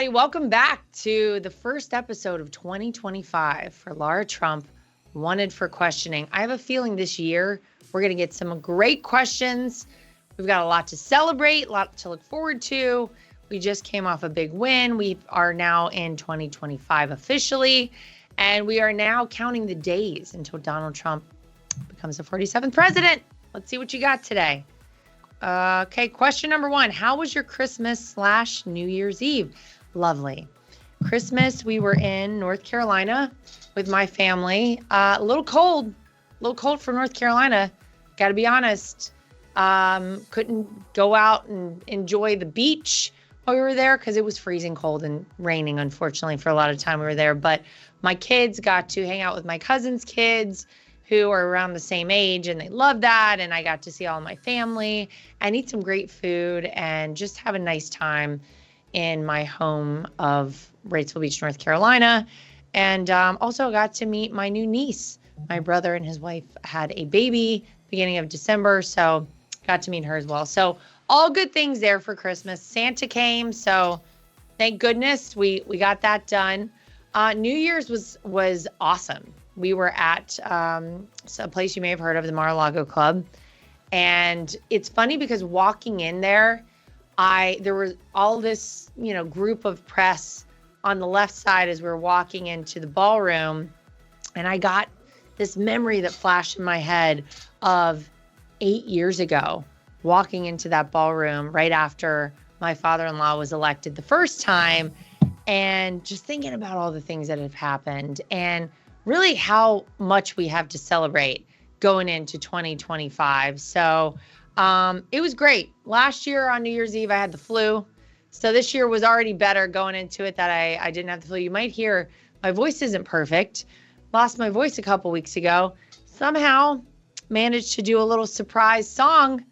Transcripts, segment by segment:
everybody. Welcome back to the first episode of 2025 for Lara Trump, Wanted for Questioning. I have a feeling this year we're going to get some great questions. We've got a lot to celebrate, a lot to look forward to. We just came off a big win. We are now in 2025 officially, and we are now counting the days until Donald Trump becomes the 47th president. Let's see what you got today. Okay, question number one. How was your Christmas/New Year's Eve? Lovely. Christmas, we were in North Carolina with my family. A little cold for North Carolina. Got to be honest. Couldn't go out and enjoy the beach while we were there because it was freezing cold and raining, unfortunately, for a lot of time we were there. But my kids got to hang out with my cousin's kids who are around the same age, and they love that. And I got to see all my family and eat some great food and just have a nice time in my home of Wrightsville Beach, North Carolina. And also got to meet my new niece. My brother and his wife had a baby beginning of December, so got to meet her as well. So all good things there for Christmas. Santa came, so thank goodness we got that done. New Year's was awesome. We were at a place you may have heard of, the Mar-a-Lago Club. And it's funny because walking in there, there was all this, group of press on the left side as we were walking into the ballroom. And I got this memory that flashed in my head of 8 years ago, walking into that ballroom right after my father-in-law was elected the first time, and just thinking about all the things that have happened and really how much we have to celebrate going into 2025. So it was great. Last year on New Year's Eve, I had the flu. So this year was already better going into it that I didn't have the flu. You might hear my voice isn't perfect. Lost my voice a couple weeks ago. Somehow managed to do a little surprise song.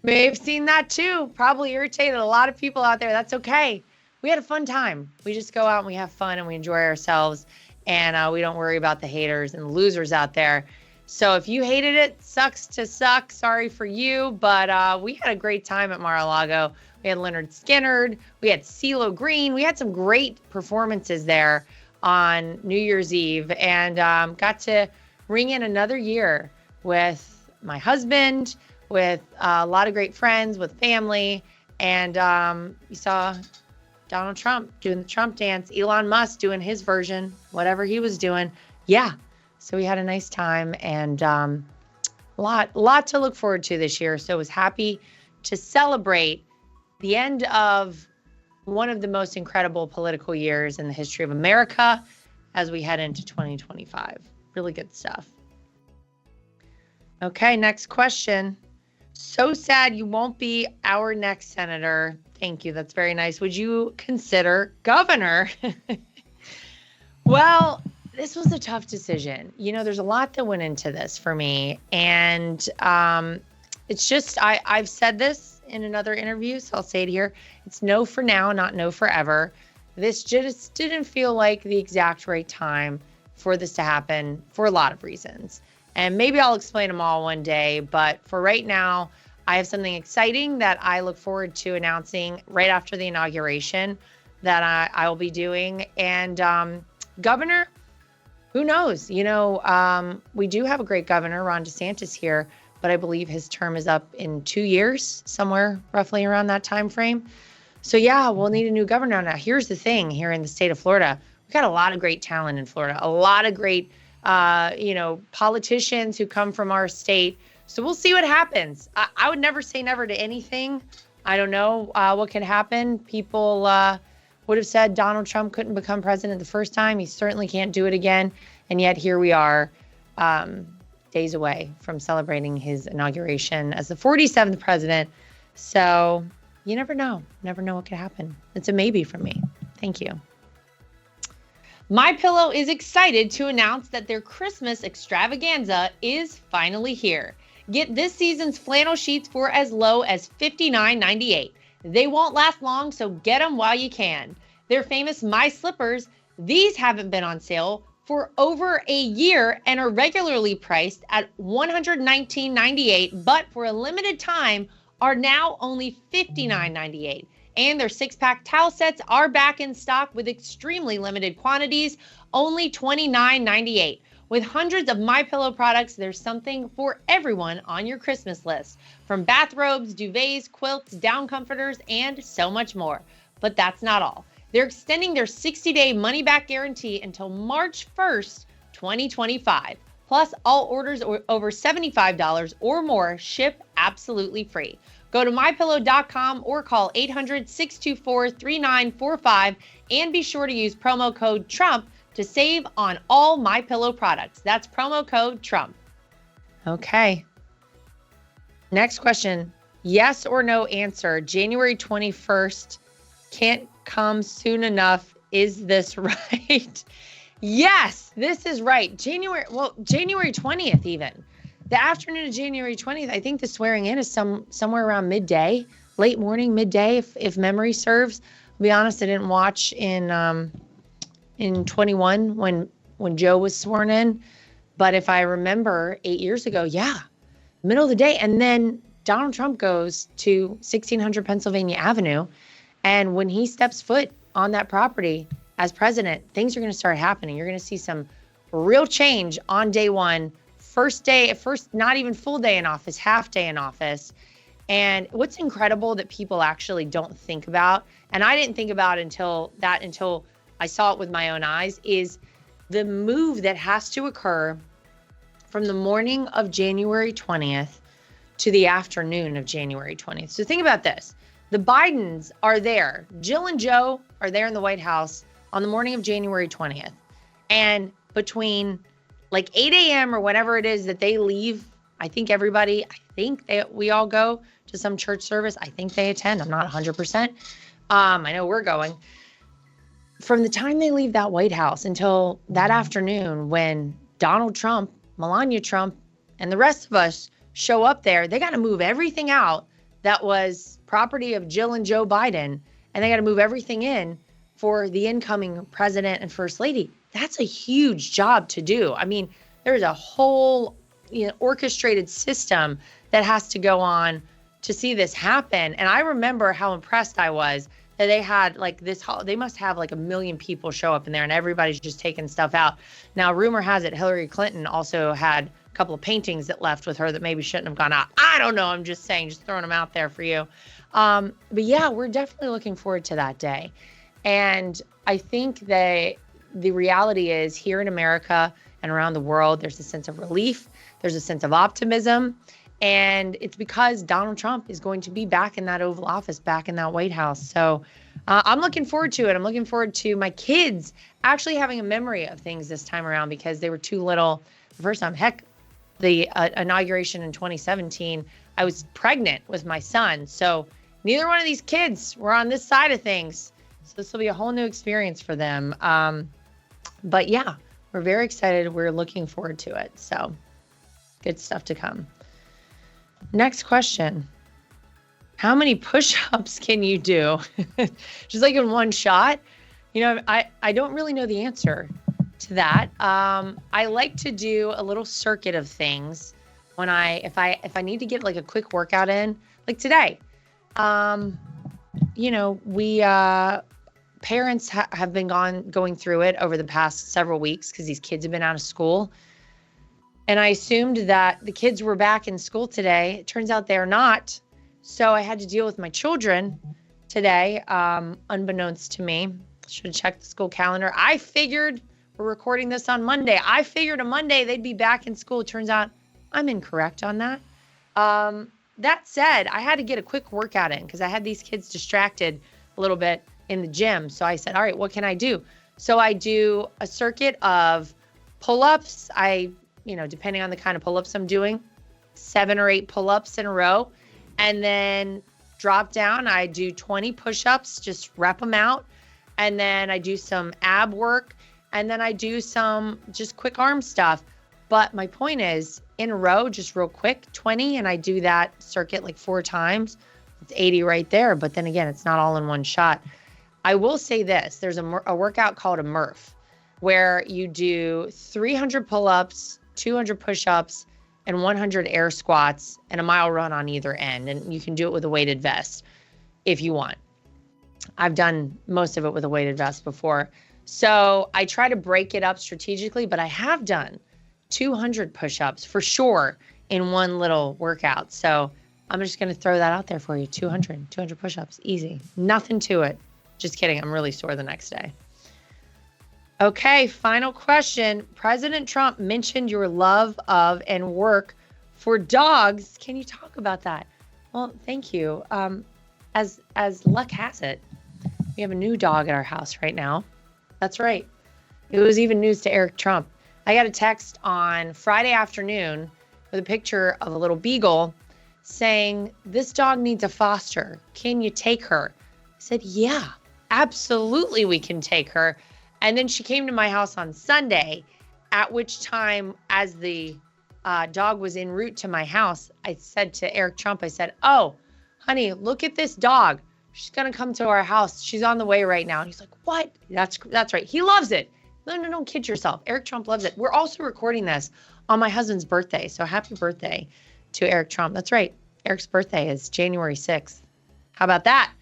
May have seen that too. Probably irritated a lot of people out there. That's okay. We had a fun time. We just go out and we have fun and we enjoy ourselves. And we don't worry about the haters and losers out there. So if you hated it, sucks to suck. Sorry for you. But we had a great time at Mar-a-Lago. We had Leonard Skinnard. We had CeeLo Green. We had some great performances there on New Year's Eve. And got to ring in another year with my husband, with a lot of great friends, with family. And you saw Donald Trump doing the Trump dance, Elon Musk doing his version, whatever he was doing. Yeah. So we had a nice time and a lot to look forward to this year. So I was happy to celebrate the end of one of the most incredible political years in the history of America as we head into 2025. Really good stuff. Okay, next question. So sad you won't be our next senator. Thank you. That's very nice. Would you consider governor? Well, this was a tough decision. There's a lot that went into this for me. And it's just, I've said this in another interview, so I'll say it here. It's no for now, not no forever. This just didn't feel like the exact right time for this to happen for a lot of reasons. And maybe I'll explain them all one day. But for right now, I have something exciting that I look forward to announcing right after the inauguration that I will be doing. And governor, who knows? We do have a great governor, Ron DeSantis here, but I believe his term is up in 2 years, somewhere roughly around that time frame. So yeah, we'll need a new governor. Now, here's the thing here in the state of Florida. We've got a lot of great talent in Florida, a lot of great politicians who come from our state. So we'll see what happens. I would never say never to anything. I don't know what could happen. People would have said Donald Trump couldn't become president the first time. He certainly can't do it again. And yet here we are, days away from celebrating his inauguration as the 47th president. So you never know. Never know what could happen. It's a maybe from me. Thank you. MyPillow is excited to announce that their Christmas extravaganza is finally here. Get this season's flannel sheets for as low as $59.98. They won't last long, so get them while you can. Their famous My Slippers, these haven't been on sale for over a year and are regularly priced at $119.98, but for a limited time are now only $59.98. And their 6-pack towel sets are back in stock with extremely limited quantities, only $29.98. With hundreds of MyPillow products, there's something for everyone on your Christmas list. From bathrobes, duvets, quilts, down comforters, and so much more. But that's not all. They're extending their 60-day money-back guarantee until March 1st, 2025. Plus, all orders over $75 or more ship absolutely free. Go to MyPillow.com or call 800-624-3945 and be sure to use promo code TRUMP to save on all MyPillow products. That's promo code TRUMP. Okay. Next question. Yes or no answer. January 21st can't come soon enough. Is this right? Yes, this is right. January 20th even. The afternoon of January 20th, I think the swearing in is somewhere around midday, late morning, midday, if memory serves. I'll be honest, I didn't watch in 21 when Joe was sworn in. But if I remember 8 years ago, yeah, middle of the day. And then Donald Trump goes to 1600 Pennsylvania Avenue. And when he steps foot on that property as president, things are going to start happening. You're going to see some real change on day one. First, not even full day in office, half day in office. And what's incredible that people actually don't think about, and I didn't think about until I saw it with my own eyes, is the move that has to occur from the morning of January 20th to the afternoon of January 20th. So think about this. The Bidens are there. Jill and Joe are there in the White House on the morning of January 20th. And between like 8 a.m. or whatever it is that they leave, I think we all go to some church service. I think they attend. I'm not 100%. I know we're going. From the time they leave that White House until that afternoon when Donald Trump, Melania Trump, and the rest of us show up there, they got to move everything out that was property of Jill and Joe Biden, and they got to move everything in for the incoming president and first lady. That's a huge job to do. I mean, there's a whole orchestrated system that has to go on to see this happen. And I remember how impressed I was that they had like this, they must have like 1 million people show up in there and everybody's just taking stuff out. Now, rumor has it Hillary Clinton also had a couple of paintings that left with her that maybe shouldn't have gone out. I don't know. I'm just saying, just throwing them out there for you. But yeah, we're definitely looking forward to that day. And I think that the reality is here in America and around the world, there's a sense of relief. There's a sense of optimism. And it's because Donald Trump is going to be back in that Oval Office, back in that White House. So I'm looking forward to it. I'm looking forward to my kids actually having a memory of things this time around because they were too little the first time. Heck, the inauguration in 2017, I was pregnant with my son. So neither one of these kids were on this side of things. So this will be a whole new experience for them. But yeah, we're very excited. We're looking forward to it. So good stuff to come. Next question. How many push-ups can you do? Just like in one shot? I don't really know the answer to that. I like to do a little circuit of things when if I need to get like a quick workout in, like today. We parents have been going through it over the past several weeks because these kids have been out of school. And I assumed that the kids were back in school today. It turns out they're not. So I had to deal with my children today, unbeknownst to me. Should have checked the school calendar. I figured, we're recording this on Monday. I figured on Monday they'd be back in school. It turns out I'm incorrect on that. That said, I had to get a quick workout in because I had these kids distracted a little bit in the gym. So I said, all right, what can I do? So I do a circuit of pull-ups. Depending on the kind of pull-ups I'm doing, 7 or 8 pull-ups in a row. And then drop down, I do 20 push-ups, just rep them out. And then I do some ab work. And then I do some just quick arm stuff. But my point is, in a row, just real quick, 20. And I do that circuit like 4 times. It's 80 right there. But then again, it's not all in one shot. I will say this. There's a workout called a Murph, where you do 300 pull-ups, 200 push-ups, and 100 air squats, and a mile run on either end. And you can do it with a weighted vest if you want. I've done most of it with a weighted vest before. So I try to break it up strategically, but I have done 200 push-ups for sure in one little workout. So I'm just going to throw that out there for you. 200 push-ups, easy. Nothing to it. Just kidding. I'm really sore the next day. Okay, final question. President Trump mentioned your love of and work for dogs. Can you talk about that? Well, thank you. As luck has it, we have a new dog at our house right now. That's right. It was even news to Eric Trump. I got a text on Friday afternoon with a picture of a little beagle saying, "This dog needs a foster. Can you take her?" I said, "Yeah, absolutely we can take her." And then she came to my house on Sunday, at which time, as the dog was en route to my house, I said to Eric Trump, I said, "Oh, honey, look at this dog. She's going to come to our house. She's on the way right now." And he's like, "What?" That's right. He loves it. No, don't kid yourself. Eric Trump loves it. We're also recording this on my husband's birthday. So happy birthday to Eric Trump. That's right. Eric's birthday is January 6th. How about that?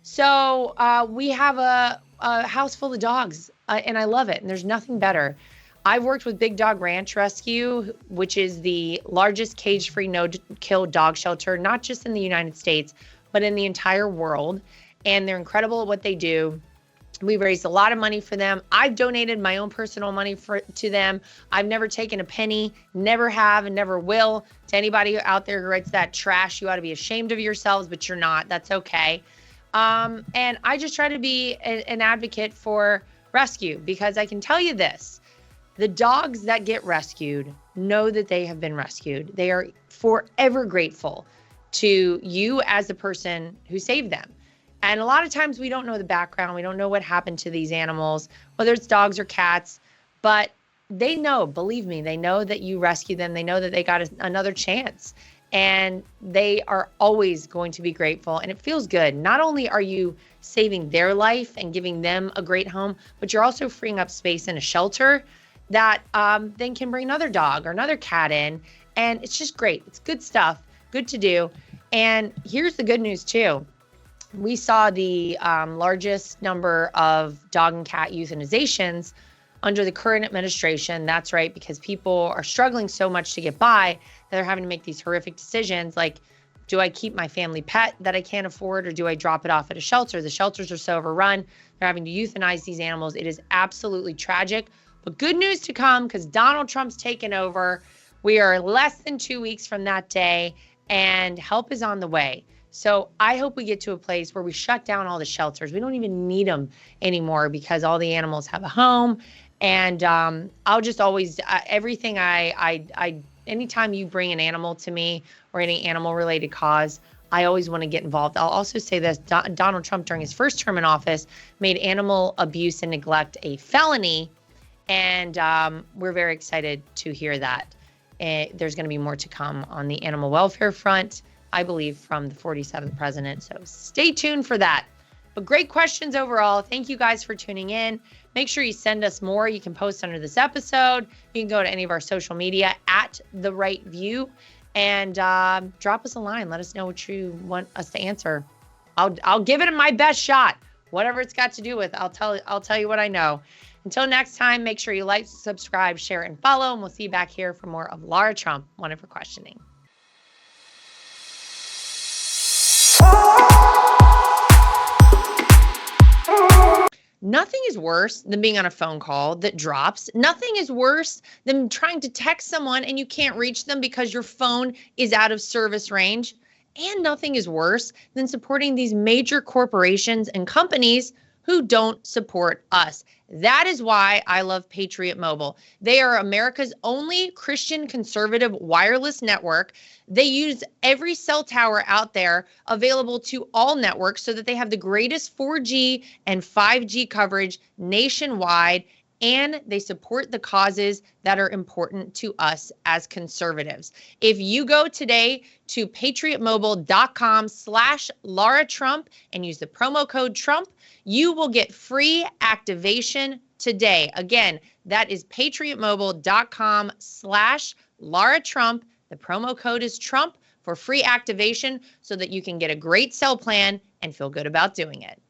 So we have a house full of dogs, and I love it. And there's nothing better. I've worked with Big Dog Ranch Rescue, which is the largest cage-free, no-kill dog shelter, not just in the United States, but in the entire world. And they're incredible at what they do. We've raised a lot of money for them. I've donated my own personal money to them. I've never taken a penny, never have, and never will. To anybody out there who writes that trash, you ought to be ashamed of yourselves, but you're not. That's okay. And I just try to be an advocate for rescue, because I can tell you this. The dogs that get rescued know that they have been rescued. They are forever grateful to you as the person who saved them. And a lot of times we don't know the background. We don't know what happened to these animals, whether it's dogs or cats, but they know, believe me, they know that you rescued them. They know that they got another chance, and they are always going to be grateful. And it feels good. Not only are you saving their life and giving them a great home, but you're also freeing up space in a shelter that then can bring another dog or another cat in. And it's just great. It's good stuff, good to do. And here's the good news too. We saw the largest number of dog and cat euthanizations under the current administration. That's right, because people are struggling so much to get by that they're having to make these horrific decisions like, do I keep my family pet that I can't afford, or do I drop it off at a shelter? The shelters are so overrun. They're having to euthanize these animals. It is absolutely tragic. But good news to come, because Donald Trump's taken over. We are less than 2 weeks from that day, and help is on the way. So I hope we get to a place where we shut down all the shelters. We don't even need them anymore, because all the animals have a home. And I'll just always, everything anytime you bring an animal to me or any animal related cause, I always want to get involved. I'll also say this, Donald Trump during his first term in office made animal abuse and neglect a felony. And we're very excited to hear that. There's going to be more to come on the animal welfare front, I believe, from the 47th president. So stay tuned for that. But great questions overall. Thank you guys for tuning in. Make sure you send us more. You can post under this episode. You can go to any of our social media at The Right View and drop us a line. Let us know what you want us to answer. I'll give it my best shot. Whatever it's got to do with, I'll tell you what I know. Until next time, make sure you like, subscribe, share, and follow. And we'll see you back here for more of Lara Trump, Wanted for Questioning. Nothing is worse than being on a phone call that drops. Nothing is worse than trying to text someone and you can't reach them because your phone is out of service range. And nothing is worse than supporting these major corporations and companies who don't support us. That is why I love Patriot Mobile. They are America's only Christian conservative wireless network. They use every cell tower out there available to all networks so that they have the greatest 4G and 5G coverage nationwide, and they support the causes that are important to us as conservatives. If you go today to patriotmobile.com/Lara Trump and use the promo code Trump, you will get free activation today. Again, that is patriotmobile.com/Lara Trump. The promo code is Trump for free activation so that you can get a great cell plan and feel good about doing it.